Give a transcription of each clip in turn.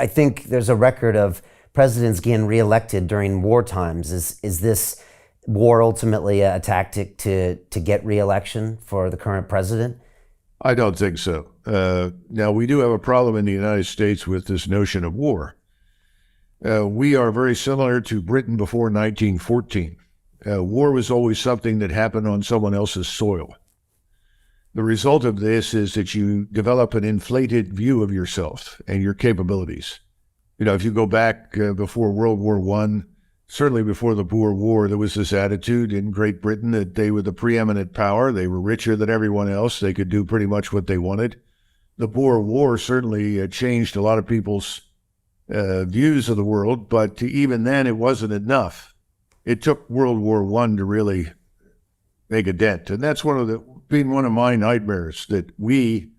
I think there's a record of presidents getting reelected during war times. Is this war ultimately a tactic to get reelection for the current president? I don't think so. Now, we do have a problem in the United States with this notion of war. We are very similar to Britain before 1914. War was always something that happened on someone else's soil. The result of this is that you develop an inflated view of yourself and your capabilities. You know, if you go back before World War I, certainly before the Boer War, there was this attitude in Great Britain that they were the preeminent power. They were richer than everyone else. They could do pretty much what they wanted. The Boer War certainly changed a lot of people's views of the world, but even then it wasn't enough. It took World War I to really make a dent. And that's been one of my nightmares, that we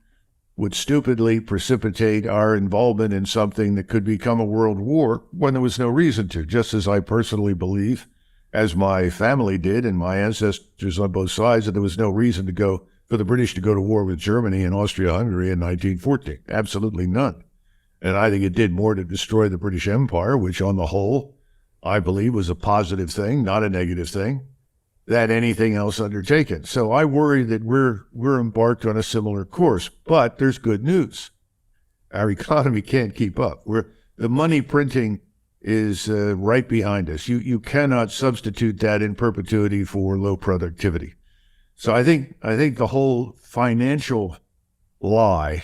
would stupidly precipitate our involvement in something that could become a world war when there was no reason to, just as I personally believe, as my family did and my ancestors on both sides, that there was no reason for the British to go to war with Germany and Austria-Hungary in 1914. Absolutely none. And I think it did more to destroy the British Empire, which on the whole, I believe was a positive thing, not a negative thing, than anything else undertaken. So I worry that we're embarked on a similar course, but there's good news. Our economy can't keep up. The money printing is right behind us. You cannot substitute that in perpetuity for low productivity. So I think the whole financial lie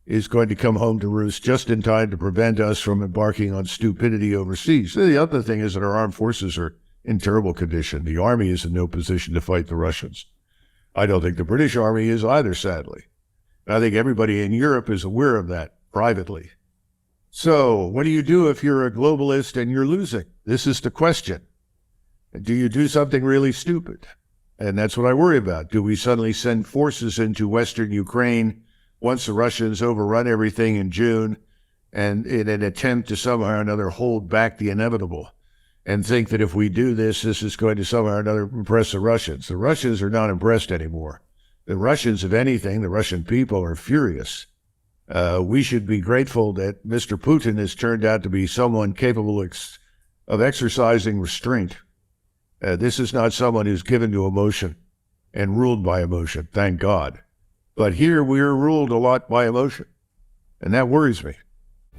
is going to come home to roost just in time to prevent us from embarking on stupidity overseas. The other thing is that our armed forces are in terrible condition. The Army is in no position to fight the Russians. I don't think the British Army is either, sadly. I think everybody in Europe is aware of that privately. So what do you do if you're a globalist and you're losing? This is the question. Do you do something really stupid? And that's what I worry about. Do we suddenly send forces into Western Ukraine once the Russians overrun everything in June, and in an attempt to somehow or another hold back the inevitable, and think that if we do this is going to somehow or another impress the Russians? The Russians are not impressed anymore. The Russians, if anything, the Russian people are furious. We should be grateful that Mr. Putin has turned out to be someone capable of exercising restraint. This is not someone who's given to emotion and ruled by emotion, thank God. But here we are ruled a lot by emotion, and that worries me.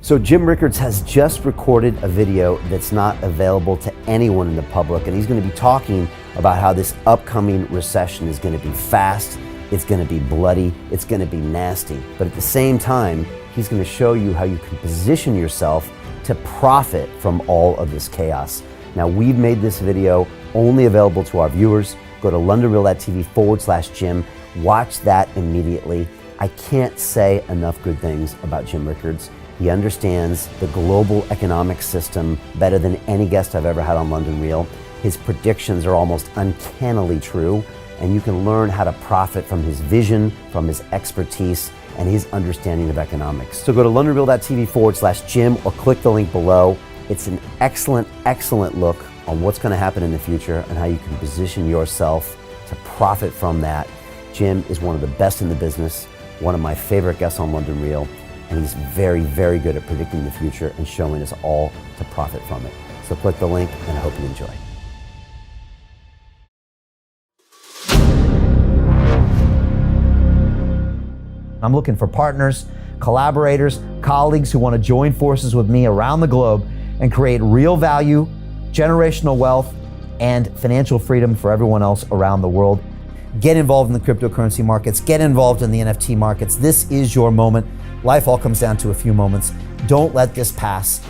So Jim Rickards has just recorded a video that's not available to anyone in the public, and he's going to be talking about how this upcoming recession is going to be fast, it's going to be bloody, it's going to be nasty. But at the same time, he's going to show you how you can position yourself to profit from all of this chaos. Now, we've made this video only available to our viewers. Go to londonreal.tv/Jim. Watch that immediately. I can't say enough good things about Jim Rickards. He understands the global economic system better than any guest I've ever had on London Real. His predictions are almost uncannily true, and you can learn how to profit from his vision, from his expertise, and his understanding of economics. So go to londonreal.tv/Jim or click the link below. It's an excellent, excellent look on what's going to happen in the future and how you can position yourself to profit from that. Jim is one of the best in the business, one of my favorite guests on London Real, and he's very, very good at predicting the future and showing us all to profit from it. So click the link, and I hope you enjoy. I'm looking for partners, collaborators, colleagues who want to join forces with me around the globe and create real value, generational wealth, and financial freedom for everyone else around the world. Get involved in the cryptocurrency markets, get involved in the NFT markets. This is your moment. Life all comes down to a few moments. Don't let this pass.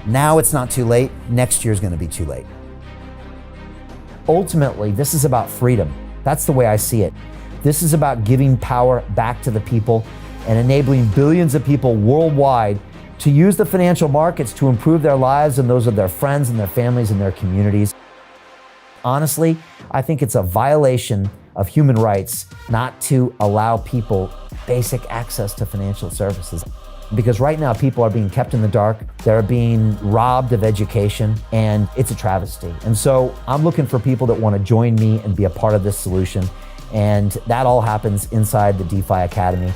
Now it's not too late. Next year's going to be too late. Ultimately, this is about freedom. That's the way I see it. This is about giving power back to the people and enabling billions of people worldwide to use the financial markets to improve their lives and those of their friends and their families and their communities. Honestly, I think it's a violation of human rights not to allow people basic access to financial services. Because right now people are being kept in the dark, they're being robbed of education, and it's a travesty. And so I'm looking for people that want to join me and be a part of this solution. And that all happens inside the DeFi Academy.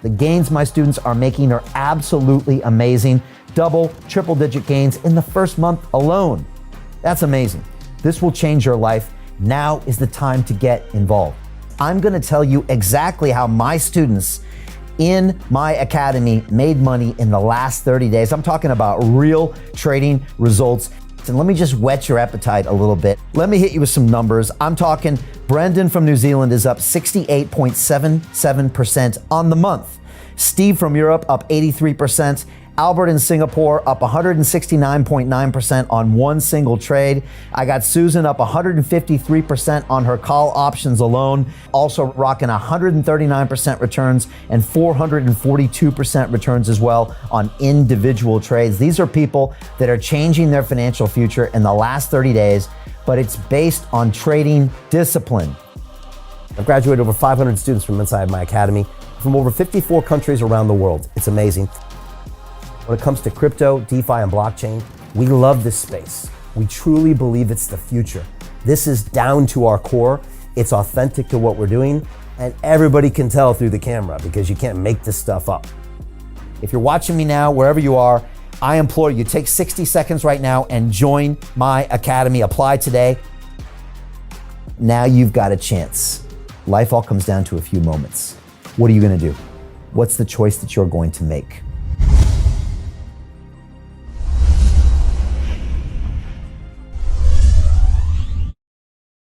The gains my students are making are absolutely amazing. double, triple digit gains in the first month alone. That's amazing. This will change your life. Now is the time to get involved. I'm going to tell you exactly how my students in my academy made money in the last 30 days. I'm talking about real trading results. And let me just whet your appetite a little bit. Let me hit you with some numbers. I'm talking Brendan from New Zealand is up 68.77% on the month. Steve from Europe up 83%. Albert in Singapore up 169.9% on one single trade. I got Susan up 153% on her call options alone, also rocking 139% returns and 442% returns as well on individual trades. These are people that are changing their financial future in the last 30 days, but it's based on trading discipline. I've graduated over 500 students from inside my academy from over 54 countries around the world. It's amazing. When it comes to crypto, DeFi, and blockchain, we love this space. We truly believe it's the future. This is down to our core. It's authentic to what we're doing, and everybody can tell through the camera because you can't make this stuff up. If you're watching me now, wherever you are, I implore you, take 60 seconds right now and join my academy. Apply today. Now you've got a chance. Life all comes down to a few moments. What are you going to do? What's the choice that you're going to make?